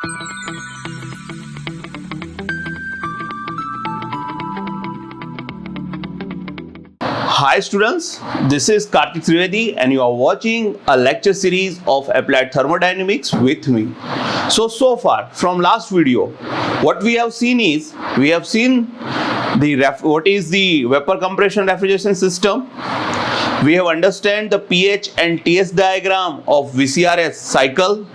Hi students, this is Karthik Trivedi and you are watching a lecture series of Applied Thermodynamics with me. So far from last video, what we have seen is, what is the vapor compression refrigeration system. We have understand the pH and TS diagram of VCRS cycle.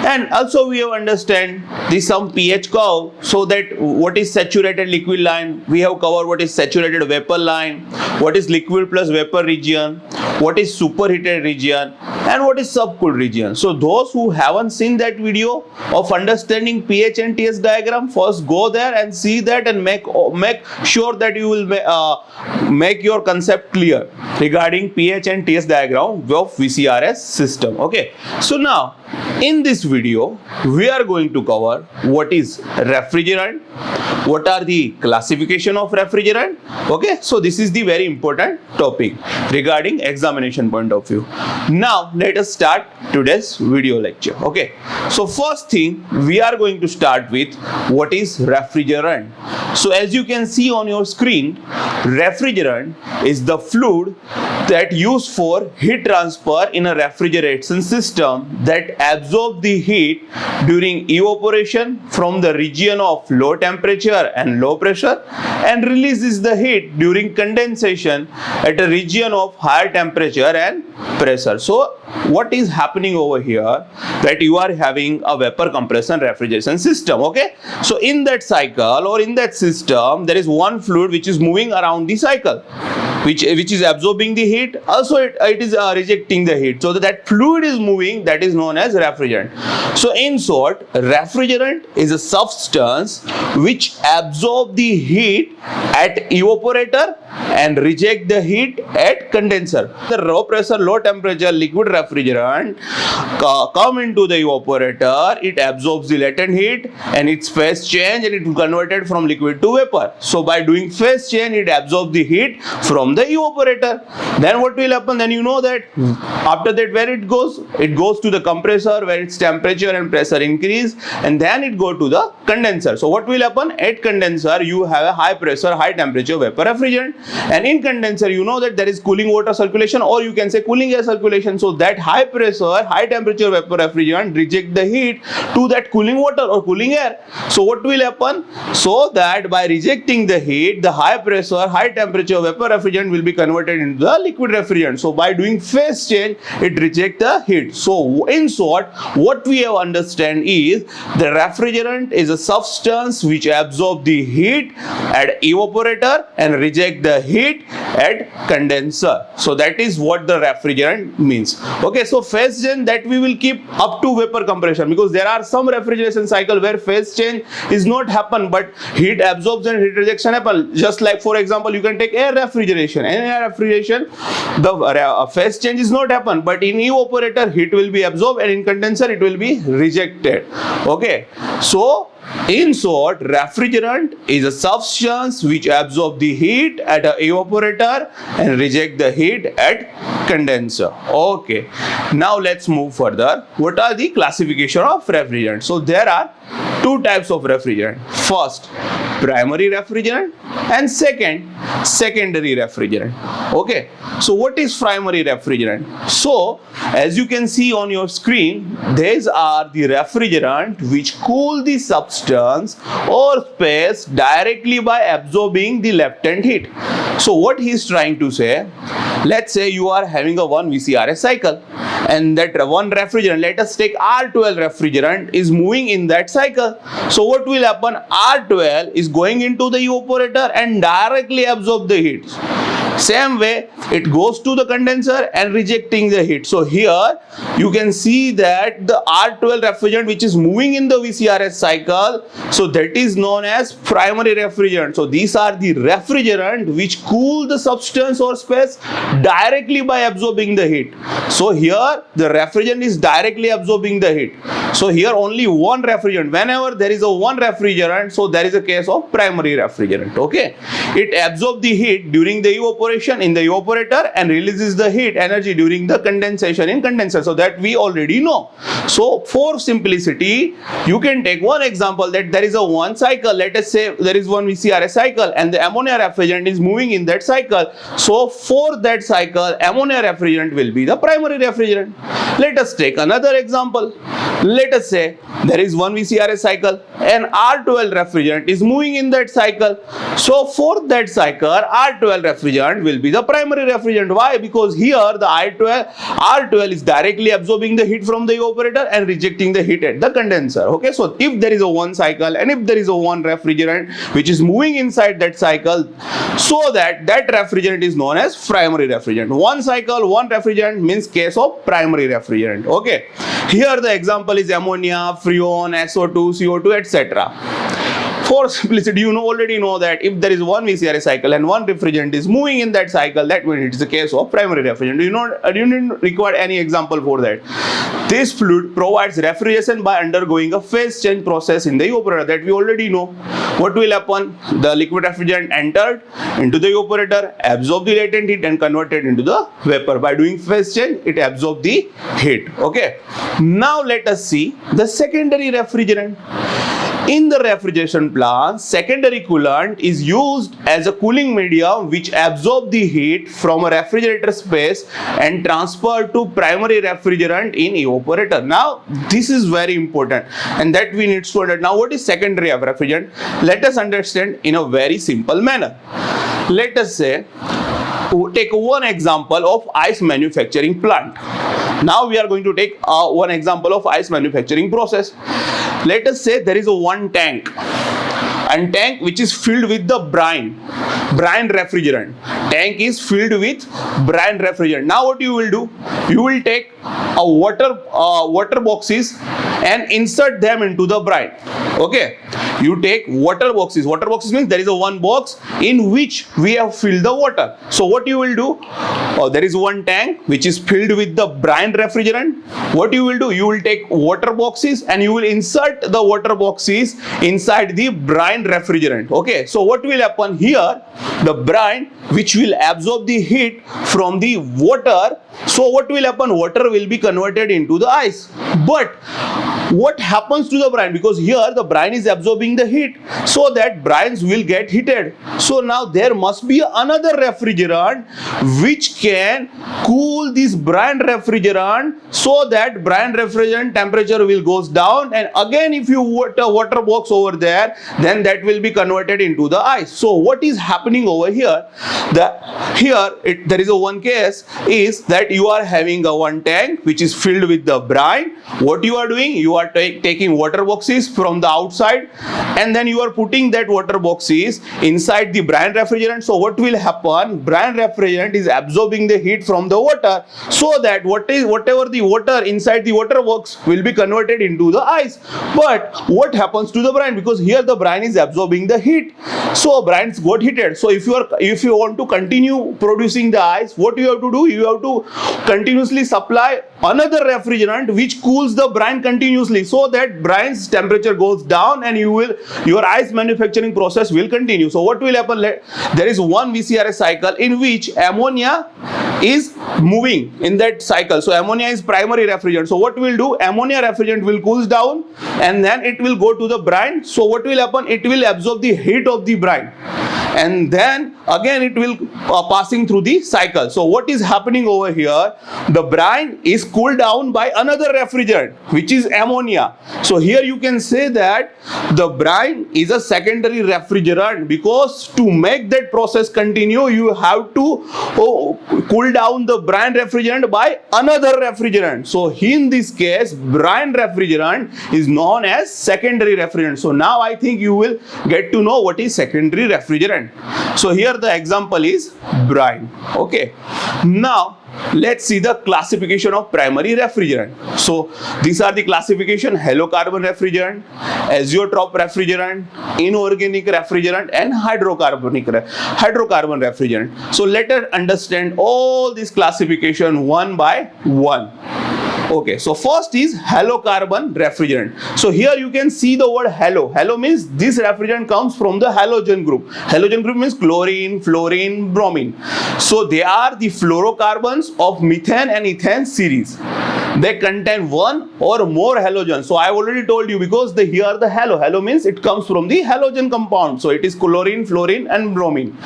And also we have understand some pH curve, so that what is saturated liquid line, we have covered what is saturated vapor line, what is liquid plus vapor region, what is superheated region, and what is subcooled region. So those who haven't seen that video of understanding pH and TS diagram, first go there and see that and make sure that you will make your concept clear regarding pH and TS diagram of VCRS system. Okay, so now in this video we are going to cover what is refrigerant, what are the classification of refrigerant. Okay, so this is the very important topic regarding examination point of view. Now let us start today's video lecture. Okay, so first thing we are going to start with what is refrigerant. So as you can see on your screen, refrigerant is the fluid that used for heat transfer in a refrigeration system that absorb the heat during evaporation from the region of low temperature and low pressure and releases the heat during condensation at a region of higher temperature and pressure. So what is happening over here, that you are having a vapor compression refrigeration system. Okay, so in that cycle or in that system there is one fluid which is moving around the cycle, which is absorbing the heat, also it is rejecting the heat. So that fluid is moving, that is known as refrigerant. So in short, refrigerant is a substance which absorb the heat at evaporator and reject the heat at condenser. The low pressure, low temperature liquid refrigerant come into the evaporator, it absorbs the latent heat and its phase change and it is converted from liquid to vapor. So by doing phase change, it absorbs the heat from the evaporator. Then what will happen? Then you know that after that where it goes to the compressor where its temperature and pressure increase, and then it go to the condenser. So what will happen? At condenser you have a high pressure, high temperature vapor refrigerant, and in condenser you know that there is cooling water circulation, or you can say cooling air circulation. So that high pressure, high temperature vapor refrigerant reject the heat to that cooling water or cooling air. So what will happen? So that by rejecting the heat, the high pressure, high temperature vapor refrigerant will be converted into the liquid refrigerant. So by doing phase change, it reject the heat. So in short, what we have understand is the refrigerant is a substance which absorb the heat at evaporator and reject the heat at condenser. So that is what the refrigerant means. Okay, so phase change that we will keep up to vapor compression, because there are some refrigeration cycle where phase change is not happen but heat absorption and heat rejection happen. Just like for example, you can take air refrigeration. In air refrigeration, the phase change is not happen, but in evaporator heat will be absorbed and in condenser it will be rejected. Okay, so in short, refrigerant is a substance which absorb the heat at an evaporator and reject the heat at condenser. Okay, now let's move further. What are the classification of refrigerant? So there are two types of refrigerant. First, primary refrigerant, and second, secondary refrigerant. Okay, so what is primary refrigerant? So as you can see on your screen, these are the refrigerant which cool the substance or space directly by absorbing the latent heat. So what he is trying to say, let's say you are having a one VCRS cycle and that one refrigerant, let us take R12 refrigerant, is moving in that cycle. So what will happen? R12 is going into the evaporator and directly absorb the heat. Same way, it goes to the condenser and rejecting the heat. So here you can see that the R12 refrigerant which is moving in the VCRS cycle, so that is known as primary refrigerant. So these are the refrigerant which cool the substance or space directly by absorbing the heat. So here the refrigerant is directly absorbing the heat. So here only one refrigerant. Whenever there is a one refrigerant, so there is a case of primary refrigerant. Okay, it absorbs the heat during the evaporation in the evaporator and releases the heat energy during the condensation in condenser. So that we already know. So for simplicity, you can take one example that there is a one cycle. Let us say there is one VCRS cycle and the ammonia refrigerant is moving in that cycle. So for that cycle, ammonia refrigerant will be the primary refrigerant. Let us take another example. Let us say there is one VCRS cycle and R12 refrigerant is moving in that cycle. So for that cycle, R12 refrigerant will be the primary refrigerant. Why? Because here the R12 is directly absorbing the heat from the evaporator and rejecting the heat at the condenser. Okay, so if there is a one cycle and if there is a one refrigerant which is moving inside that cycle, so that refrigerant is known as primary refrigerant. One cycle, one refrigerant means case of primary refrigerant. Okay, here the example is ammonia, freon, SO2, CO2, etc. For simplicity, you already know that if there is one VCRS cycle and one refrigerant is moving in that cycle, that means it is a case of primary refrigerant. You don't require any example for that. This fluid provides refrigeration by undergoing a phase change process in the evaporator, that we already know. What will happen? The liquid refrigerant entered into the evaporator, absorbed the latent heat and converted into the vapor. By doing phase change, it absorbs the heat. Okay. Now let us see the secondary refrigerant. In the refrigeration plant, secondary coolant is used as a cooling medium which absorbs the heat from a refrigerator space and transferred to primary refrigerant in evaporator. Now, this is very important and that we need to understand. Now, what is secondary refrigerant? Let us understand in a very simple manner. Let us say, take one example of ice manufacturing plant. Now we are going to take one example of ice manufacturing process. Let us say there is a one tank, and tank which is filled with the brine refrigerant. Tank is filled with brine refrigerant. Now what you will do? You will take a water boxes and insert them into the brine. Okay, you take water boxes. Water boxes means there is a one box in which we have filled the water. So what you will do? There is one tank which is filled with the brine refrigerant. What you will do? You will take water boxes and you will insert the water boxes inside the brine refrigerant. Okay, so what will happen here? The brine which will absorb the heat from the water. So what will happen? Water will be converted into the ice. But what happens to the brine? Because here the brine is absorbing the heat, so that brines will get heated. So now there must be another refrigerant which can cool this brine refrigerant, so that brine refrigerant temperature will goes down, and again if you put a water box over there, then that will be converted into the ice. So what is happening over here? There is a one case is that you are having a one tank which is filled with the brine. What you are doing? You are taking water boxes from the outside and then you are putting that water boxes inside the brine refrigerant. So what will happen? Brine refrigerant is absorbing the heat from the water, so that whatever the water inside the water box will be converted into the ice. But what happens to the brine? Because here the brine is absorbing the heat, so brines got heated. So if you want to continue producing the ice, what you have to do? You have to continuously supply another refrigerant which cools the brine continuously, so that brine's temperature goes down and your ice manufacturing process will continue. So what will happen? There is one VCRS cycle in which ammonia is moving in that cycle. So ammonia is primary refrigerant. So what will do? Ammonia refrigerant will cool down and then it will go to the brine. So what will happen? It will absorb the heat of the brine, and then again it will passing through the cycle. So what is happening over here? The brine is cooled down by another refrigerant which is ammonia. So here you can say that the brine is a secondary refrigerant, because to make that process continue you have to cool down the brine refrigerant by another refrigerant. So in this case brine refrigerant is known as secondary refrigerant. So now I think you will get to know what is secondary refrigerant. So here the example is brine. Okay, now let's see the classification of primary refrigerant. So these are the classification: halocarbon refrigerant, azeotrope refrigerant, inorganic refrigerant, and hydrocarbon refrigerant. So let us understand all this classification one by one. Okay, so first is halocarbon refrigerant. So here you can see the word halo. Halo means this refrigerant comes from the halogen group. Halogen group means chlorine, fluorine, bromine. So they are the fluorocarbons of methane and ethane series. They contain one or more halogens. So I already told you, because here the halo means it comes from the halogen compound. So it is chlorine, fluorine and bromine.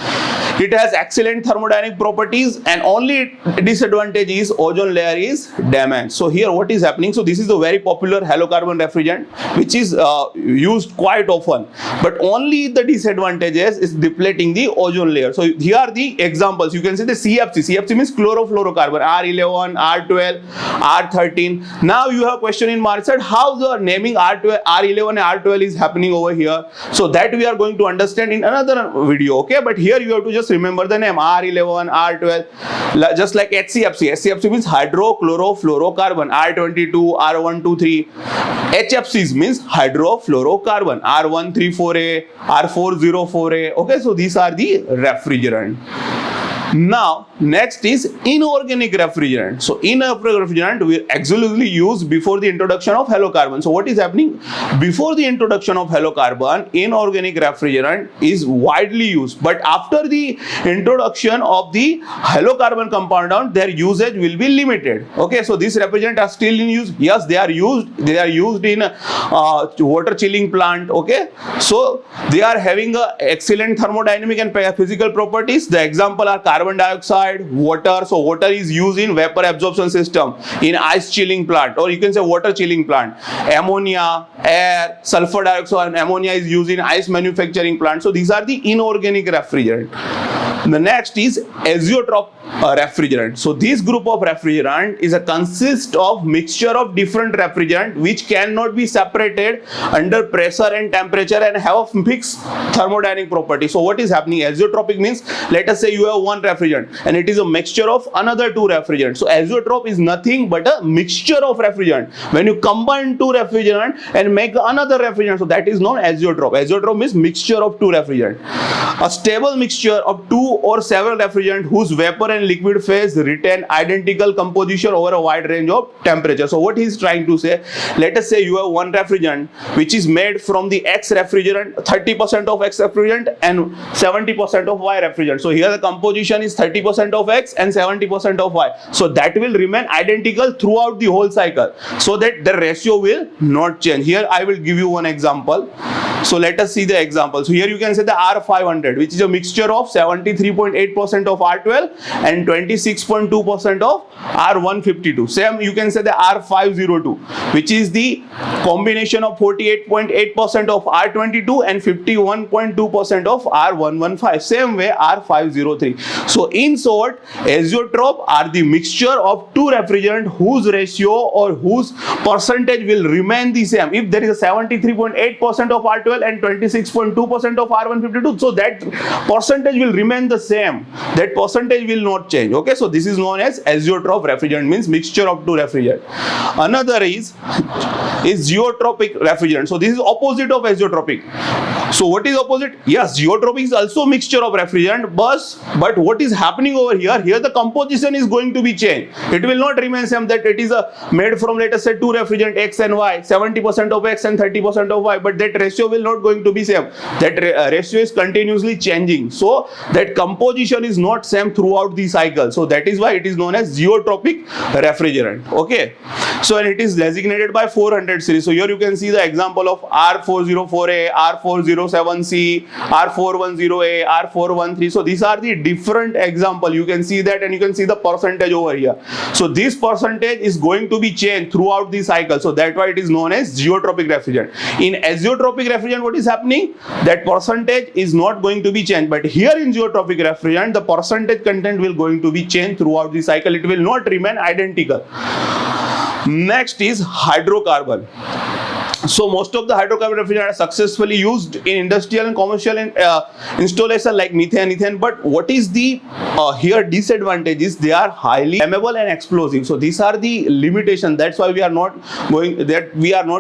It has excellent thermodynamic properties, and only disadvantage is ozone layer is damaged. So here what is happening? So this is a very popular halocarbon refrigerant which is used quite often, but only the disadvantages is depleting the ozone layer. So here are the examples. You can see the CFC. CFC means chlorofluorocarbon, R11, R12, R13. Now you have question in mark side, how the naming R12, R11 and R12 is happening over here. So that we are going to understand in another video, okay? But here you have to just remember the name R11, R12, just like HCFC. HCFC means hydrochlorofluorocarbon, R22, R123. HFCs means hydrofluorocarbon, R134A, R404A. Okay, so these are the refrigerant. Now next is inorganic refrigerant. So inorganic refrigerant we exclusively use before the introduction of halocarbon. So what is happening? Before the introduction of halocarbon, inorganic refrigerant is widely used, but after the introduction of the halocarbon compound, their usage will be limited. Okay, so these refrigerants are still in use. Yes, they are used. They are used in water chilling plant. Okay, so they are having excellent thermodynamic and physical properties. The example are carbon dioxide, water. So water is used in vapor absorption system, in ice chilling plant, or you can say water chilling plant. Ammonia, air, sulfur dioxide and ammonia is used in ice manufacturing plant. So these are the inorganic refrigerant. The next is azeotrope refrigerant. So this group of refrigerant is a consist of mixture of different refrigerant which cannot be separated under pressure and temperature and have a fixed thermodynamic property. So what is happening? Azeotropic means, let us say you have one refrigerant and it is a mixture of another two refrigerants. So azeotrope is nothing but a mixture of refrigerant. When you combine two refrigerant and make another refrigerant, so that is known as azeotrope. Azeotrope means mixture of two refrigerant. A stable mixture of two or several refrigerant whose vapor and liquid phase retain identical composition over a wide range of temperature. So what he is trying to say, let us say you have one refrigerant which is made from the X refrigerant, 30% of X refrigerant and 70% of Y refrigerant. So here the composition is 30% of X and 70% of Y. So that will remain identical throughout the whole cycle, so that the ratio will not change. Here I will give you one example. So let us see the example. So here you can say the R500, which is a mixture of 73.8% of R12 and 26.2% of R152. Same you can say the R502, which is the combination of 48.8% of R22 and 51.2% of R115. Same way R503. So in short, azeotrope are the mixture of two refrigerant whose ratio or whose percentage will remain the same. If there is a 73.8% of R12 and 26.2% of R152, so that percentage will remain the same. That percentage will not change. Okay, so this is known as azeotrope refrigerant, means mixture of two refrigerant. Another is geotropic refrigerant. So this is opposite of azeotropic. So what is opposite? Yes, geotropic is also mixture of refrigerant, but what is happening over here? Here the composition is going to be changed. It will not remain same, that it is made from, let us say, two refrigerant X and Y, 70% of X and 30% of Y, but that ratio will not going to be same. That ratio is continuously changing. So that composition is not same throughout the cycle. So that is why it is known as geotropic refrigerant. Okay. So and it is designated by 400 series. So here you can see the example of R404A, R407C, R410A, R413. So these are the different example. You can see that, and you can see the percentage over here. So this percentage is going to be changed throughout the cycle. So that's why it is known as geotropic refrigerant. In azeotropic refrigerant, what is happening? That percentage is not going to be changed. But here in geotropic refrigerant, the percentage content will going to be changed throughout the cycle. It will not remain identical. Next is hydrocarbon. So most of the hydrocarbon refrigerant are successfully used in industrial and commercial installation like methane, ethane. But what is the here disadvantage is they are highly flammable and explosive. So these are the limitations. That's why we are not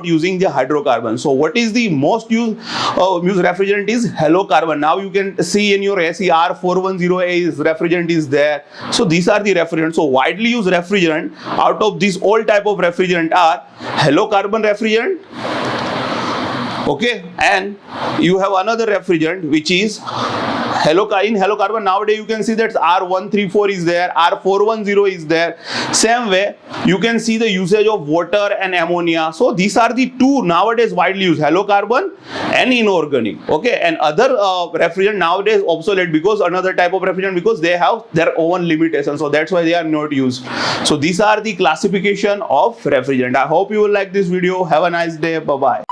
using the hydrocarbon. So what is the most used refrigerant is halocarbon. Now you can see in your SER 410A is refrigerant is there. So these are the refrigerants. So widely used refrigerant out of these all type of refrigerant are halocarbon refrigerant. Okay, and you have another refrigerant which is in halocarbon. Nowadays you can see that R134 is there, R410 is there. Same way you can see the usage of water and ammonia. So these are the two nowadays widely used, halocarbon and inorganic. Okay, and other refrigerant nowadays obsolete because another type of refrigerant because they have their own limitations. So that's why they are not used. So these are the classification of refrigerant. I hope you will like this video. Have a nice day. Bye bye.